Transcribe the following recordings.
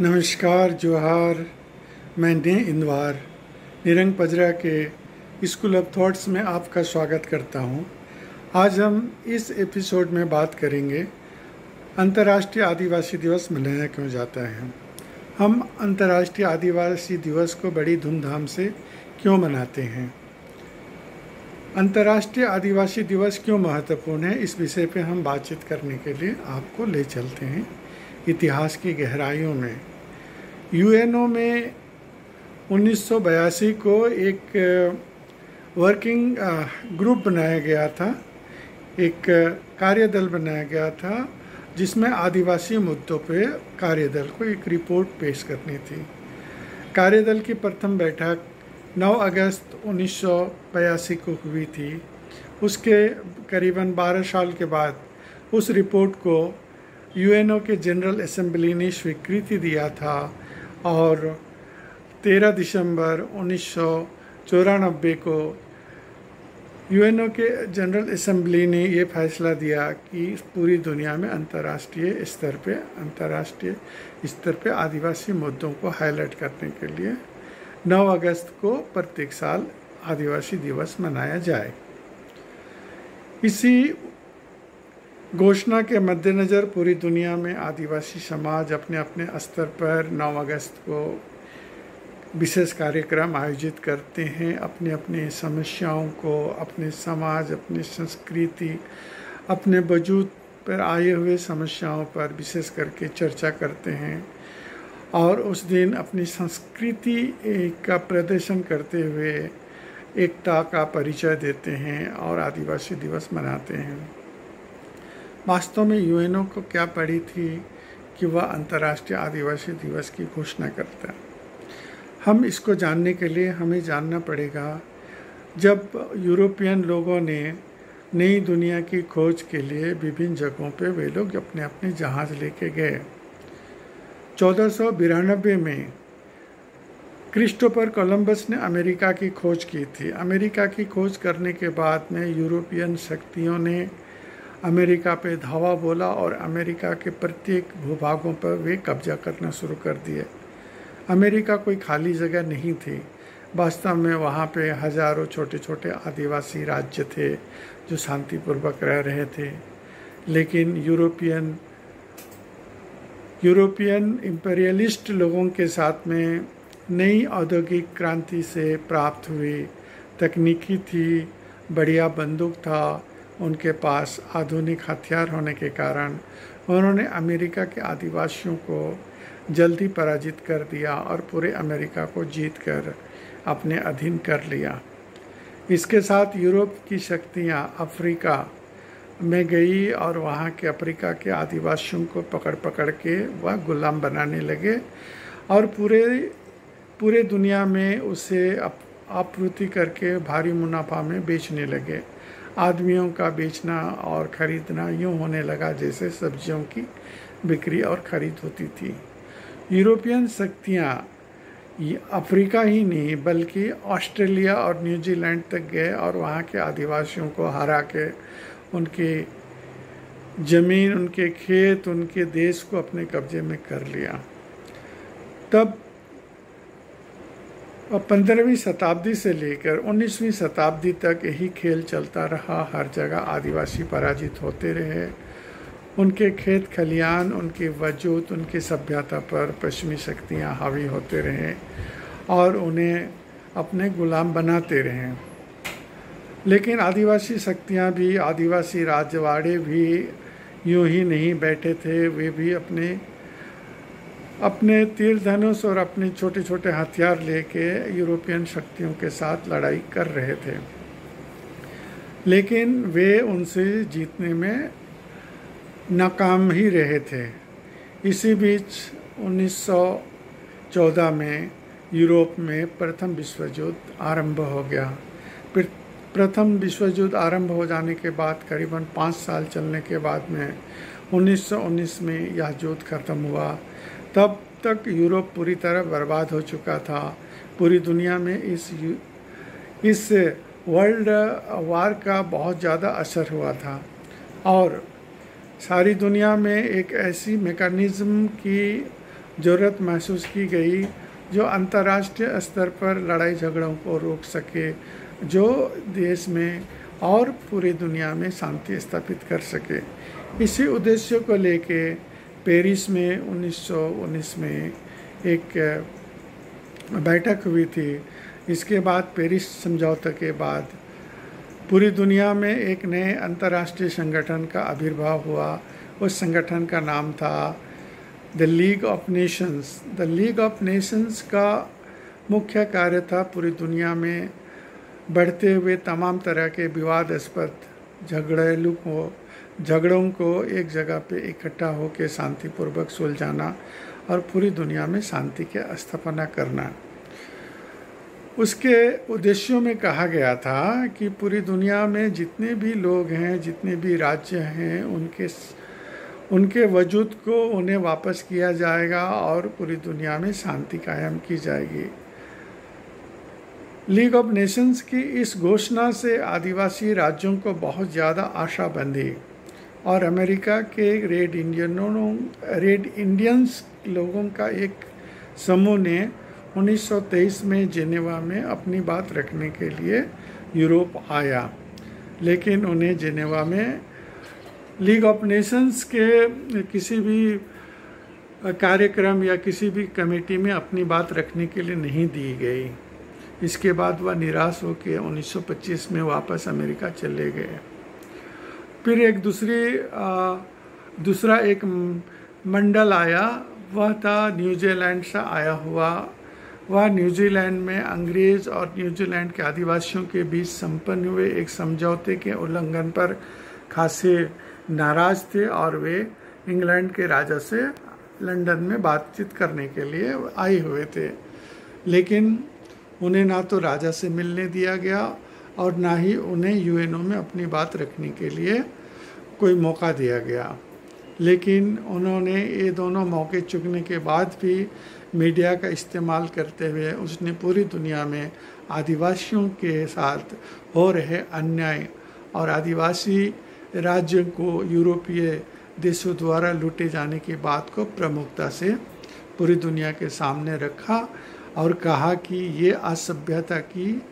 नमस्कार, जोहार। मैं इंदवार निरंग पजरा के स्कूल ऑफ थॉट्स में आपका स्वागत करता हूं। आज हम इस एपिसोड में बात करेंगे अंतर्राष्ट्रीय आदिवासी दिवस मनाया क्यों जाता है। हम अंतर्राष्ट्रीय आदिवासी दिवस को बड़ी धूमधाम से क्यों मनाते हैं, अंतर्राष्ट्रीय आदिवासी दिवस क्यों महत्वपूर्ण है, इस विषय पे हम बातचीत करने के लिए आपको ले चलते हैं इतिहास की गहराइयों में। यूएनओ में 1982 को एक वर्किंग ग्रुप बनाया गया था, एक कार्यदल बनाया गया था जिसमें आदिवासी मुद्दों पे कार्यदल को एक रिपोर्ट पेश करनी थी। कार्यदल की प्रथम बैठक 9 अगस्त 1982 को हुई थी। उसके करीबन 12 साल के बाद उस रिपोर्ट को यूएनओ के जनरल असेंबली ने स्वीकृति दिया था और 13 दिसंबर 1994 को यूएनओ के जनरल असेंबली ने ये फैसला दिया कि पूरी दुनिया में अंतर्राष्ट्रीय स्तर पे आदिवासी मुद्दों को हाईलाइट करने के लिए 9 अगस्त को प्रत्येक साल आदिवासी दिवस मनाया जाए। इसी घोषणा के मद्देनज़र पूरी दुनिया में आदिवासी समाज अपने अपने स्तर पर 9 अगस्त को विशेष कार्यक्रम आयोजित करते हैं। अपने अपने समस्याओं को, अपने समाज, अपनी संस्कृति, अपने वजूद पर आए हुए समस्याओं पर विशेष करके चर्चा करते हैं और उस दिन अपनी संस्कृति का प्रदर्शन करते हुए एकता का परिचय देते हैं और आदिवासी दिवस मनाते हैं। वास्तव में यूएनओ को क्या पड़ी थी कि वह अंतर्राष्ट्रीय आदिवासी दिवस की घोषणा करता है। हम इसको जानने के लिए हमें जानना पड़ेगा, जब यूरोपियन लोगों ने नई दुनिया की खोज के लिए विभिन्न जगहों पे वे लोग अपने अपने जहाज़ लेके गए। 1492 में क्रिस्टोफर कोलंबस ने अमेरिका की खोज की थी। अमेरिका की खोज करने के बाद में यूरोपियन शक्तियों ने अमेरिका पे धावा बोला और अमेरिका के प्रत्येक भूभागों पर वे कब्जा करना शुरू कर दिए। अमेरिका कोई खाली जगह नहीं थी। वास्तव में वहाँ पे हजारों छोटे छोटे आदिवासी राज्य थे जो शांतिपूर्वक रह रहे थे, लेकिन यूरोपियन इंपीरियलिस्ट लोगों के साथ में नई औद्योगिक क्रांति से प्राप्त हुई तकनीकी थी, बढ़िया बंदूक था, उनके पास आधुनिक हथियार होने के कारण उन्होंने अमेरिका के आदिवासियों को जल्दी पराजित कर दिया और पूरे अमेरिका को जीतकर अपने अधीन कर लिया। इसके साथ यूरोप की शक्तियां अफ्रीका में गई और वहां के अफ्रीका के आदिवासियों को पकड़ पकड़ के वह गुलाम बनाने लगे और पूरे दुनिया में उसे आपूर्ति करके भारी मुनाफा में बेचने लगे। आदमियों का बेचना और ख़रीदना यूँ होने लगा जैसे सब्जियों की बिक्री और ख़रीद होती थी। यूरोपियन शक्तियाँ अफ्रीका ही नहीं बल्कि ऑस्ट्रेलिया और न्यूजीलैंड तक गए और वहाँ के आदिवासियों को हरा के उनकी ज़मीन, उनके खेत, उनके देश को अपने कब्जे में कर लिया। तब 15वीं शताब्दी से लेकर 19वीं शताब्दी तक यही खेल चलता रहा। हर जगह आदिवासी पराजित होते रहे। उनके खेत खलियान, उनके वजूद, उनकी सभ्यता पर पश्चिमी शक्तियां हावी होते रहे और उन्हें अपने गुलाम बनाते रहे। लेकिन आदिवासी शक्तियां भी, आदिवासी राजवाड़े भी यूं ही नहीं बैठे थे। वे भी अपने तीर धनुष और अपने छोटे छोटे हथियार लेके यूरोपियन शक्तियों के साथ लड़ाई कर रहे थे, लेकिन वे उनसे जीतने में नाकाम ही रहे थे। इसी बीच 1914 में यूरोप में प्रथम विश्व युद्ध आरंभ हो गया। प्रथम विश्व युद्ध आरंभ हो जाने के बाद करीबन 5 साल चलने के बाद में 1919 में यह युद्ध खत्म हुआ। तब तक यूरोप पूरी तरह बर्बाद हो चुका था। पूरी दुनिया में इस वर्ल्ड वार का बहुत ज़्यादा असर हुआ था और सारी दुनिया में एक ऐसी मैकेनिज़्म की ज़रूरत महसूस की गई जो अंतर्राष्ट्रीय स्तर पर लड़ाई झगड़ों को रोक सके, जो देश में और पूरी दुनिया में शांति स्थापित कर सके। इसी उद्देश्य को लेके पेरिस में 1919 में एक बैठक हुई थी। इसके बाद पेरिस समझौते के बाद पूरी दुनिया में एक नए अंतर्राष्ट्रीय संगठन का आविर्भाव हुआ। उस संगठन का नाम था the league of Nations. The league of Nations का मुख्य कार्य था पूरी दुनिया में बढ़ते हुए तमाम तरह के विवादास्पद झगड़ों को एक जगह पे इकट्ठा होकर शांतिपूर्वक सुलझाना और पूरी दुनिया में शांति की स्थापना करना। उसके उद्देश्यों में कहा गया था कि पूरी दुनिया में जितने भी लोग हैं, जितने भी राज्य हैं, उनके वजूद को उन्हें वापस किया जाएगा और पूरी दुनिया में शांति कायम की जाएगी। लीग ऑफ नेशंस की इस घोषणा से आदिवासी राज्यों को बहुत ज़्यादा आशा बंधी और अमेरिका के रेड इंडियंस लोगों का एक समूह ने 1923 में जेनेवा में अपनी बात रखने के लिए यूरोप आया, लेकिन उन्हें जेनेवा में लीग ऑफ नेशंस के किसी भी कार्यक्रम या किसी भी कमेटी में अपनी बात रखने के लिए नहीं दी गई। इसके बाद वह निराश होकर 1925 में वापस अमेरिका चले गए। फिर एक दूसरा एक मंडल आया, वह था न्यूजीलैंड से आया हुआ। वह न्यूजीलैंड में अंग्रेज़ और न्यूजीलैंड के आदिवासियों के बीच संपन्न हुए एक समझौते के उल्लंघन पर खासे नाराज थे और वे इंग्लैंड के राजा से लंदन में बातचीत करने के लिए आए हुए थे, लेकिन उन्हें ना तो राजा से मिलने दिया गया और ना ही उन्हें यूएनओ में अपनी बात रखने के लिए कोई मौका दिया गया। लेकिन उन्होंने ये दोनों मौके चुकने के बाद भी मीडिया का इस्तेमाल करते हुए उसने पूरी दुनिया में आदिवासियों के साथ हो रहे अन्याय और आदिवासी राज्यों को यूरोपीय देशों द्वारा लूटे जाने की बात को प्रमुखता से पूरी दुनिया के सामने रखा और कहा कि ये असभ्यता की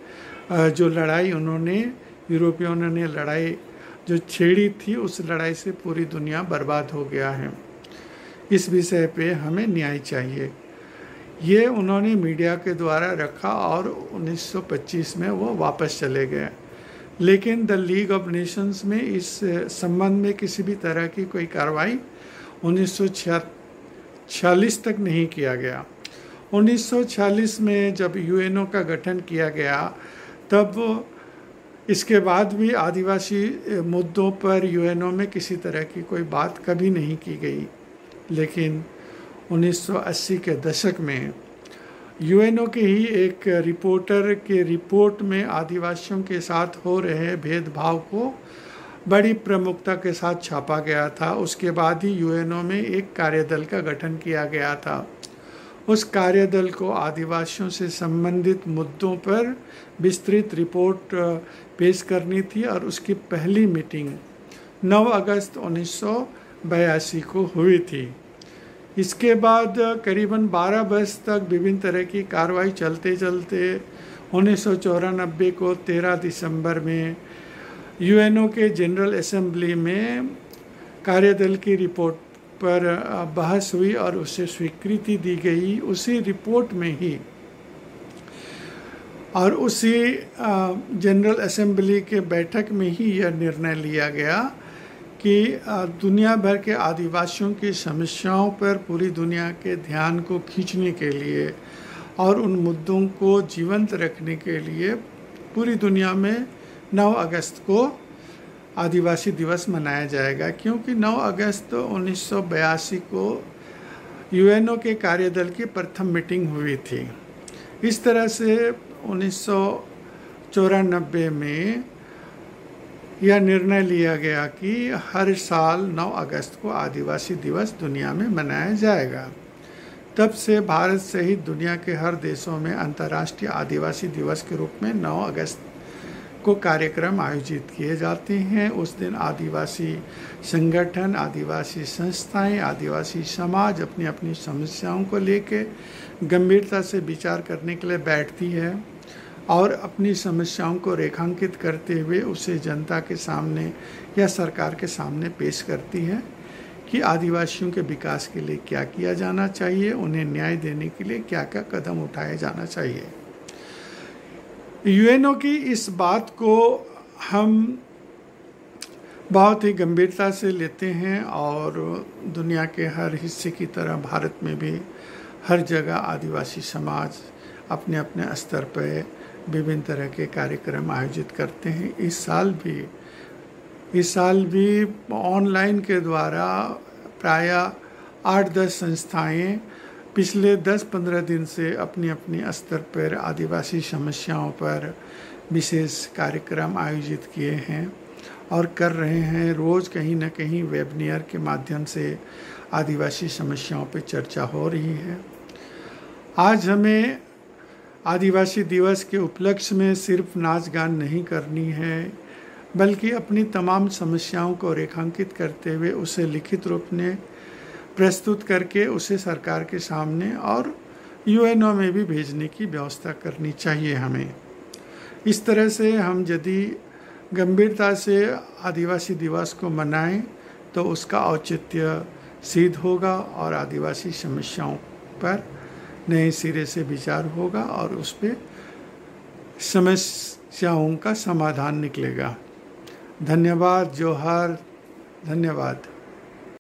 जो लड़ाई उन्होंने यूरोपियों ने लड़ाई जो छेड़ी थी, उस लड़ाई से पूरी दुनिया बर्बाद हो गया है। इस विषय पे हमें न्याय चाहिए। ये उन्होंने मीडिया के द्वारा रखा और 1925 में वो वापस चले गए। लेकिन द लीग ऑफ नेशंस में इस संबंध में किसी भी तरह की कोई कार्रवाई 1946 तक नहीं किया गया। 1946 में जब यूएनओ का गठन किया गया, तब इसके बाद भी आदिवासी मुद्दों पर यूएनओ में किसी तरह की कोई बात कभी नहीं की गई। लेकिन 1980 के दशक में यूएनओ के ही एक रिपोर्टर के रिपोर्ट में आदिवासियों के साथ हो रहे भेदभाव को बड़ी प्रमुखता के साथ छापा गया था। उसके बाद ही यूएनओ में एक कार्यदल का गठन किया गया था। उस कार्यदल को आदिवासियों से संबंधित मुद्दों पर विस्तृत रिपोर्ट पेश करनी थी और उसकी पहली मीटिंग 9 अगस्त 1982 को हुई थी। इसके बाद करीबन 12 वर्ष तक विभिन्न तरह की कार्रवाई चलते चलते 1994 को 13 दिसंबर में यूएनओ के जनरल असेंबली में कार्यदल की रिपोर्ट पर बहस हुई और उसे स्वीकृति दी गई। उसी रिपोर्ट में ही और उसी जनरल असेंबली के बैठक में ही यह निर्णय लिया गया कि दुनिया भर के आदिवासियों की समस्याओं पर पूरी दुनिया के ध्यान को खींचने के लिए और उन मुद्दों को जीवंत रखने के लिए पूरी दुनिया में 9 अगस्त को आदिवासी दिवस मनाया जाएगा, क्योंकि 9 अगस्त 1982 को यूएनओ के कार्यदल की प्रथम मीटिंग हुई थी। इस तरह से 1994 में यह निर्णय लिया गया कि हर साल 9 अगस्त को आदिवासी दिवस दुनिया में मनाया जाएगा। तब से भारत सहित दुनिया के हर देशों में अंतर्राष्ट्रीय आदिवासी दिवस के रूप में 9 अगस्त को कार्यक्रम आयोजित किए जाते हैं। उस दिन आदिवासी संगठन, आदिवासी संस्थाएं, आदिवासी समाज अपनी अपनी समस्याओं को लेकर गंभीरता से विचार करने के लिए बैठती है और अपनी समस्याओं को रेखांकित करते हुए उसे जनता के सामने या सरकार के सामने पेश करती है कि आदिवासियों के विकास के लिए क्या किया जाना चाहिए, उन्हें न्याय देने के लिए क्या क्या कदम उठाया जाना चाहिए। यूएनओ की इस बात को हम बहुत ही गंभीरता से लेते हैं और दुनिया के हर हिस्से की तरह भारत में भी हर जगह आदिवासी समाज अपने अपने स्तर पर विभिन्न तरह के कार्यक्रम आयोजित करते हैं। इस साल भी ऑनलाइन के द्वारा प्रायः 8-10 संस्थाएं पिछले 10-15 दिन से अपनी अपनी स्तर पर आदिवासी समस्याओं पर विशेष कार्यक्रम आयोजित किए हैं और कर रहे हैं। रोज़ कहीं न कहीं वेबिनार के माध्यम से आदिवासी समस्याओं पर चर्चा हो रही है। आज हमें आदिवासी दिवस के उपलक्ष्य में सिर्फ नाच गान नहीं करनी है, बल्कि अपनी तमाम समस्याओं को रेखांकित करते हुए उसे लिखित रूप में प्रस्तुत करके उसे सरकार के सामने और यूएनओ में भी भेजने की व्यवस्था करनी चाहिए हमें। इस तरह से हम यदि गंभीरता से आदिवासी दिवस को मनाएं तो उसका औचित्य सिद्ध होगा और आदिवासी समस्याओं पर नए सिरे से विचार होगा और उस पर समस्याओं का समाधान निकलेगा। धन्यवाद। जोहार। धन्यवाद।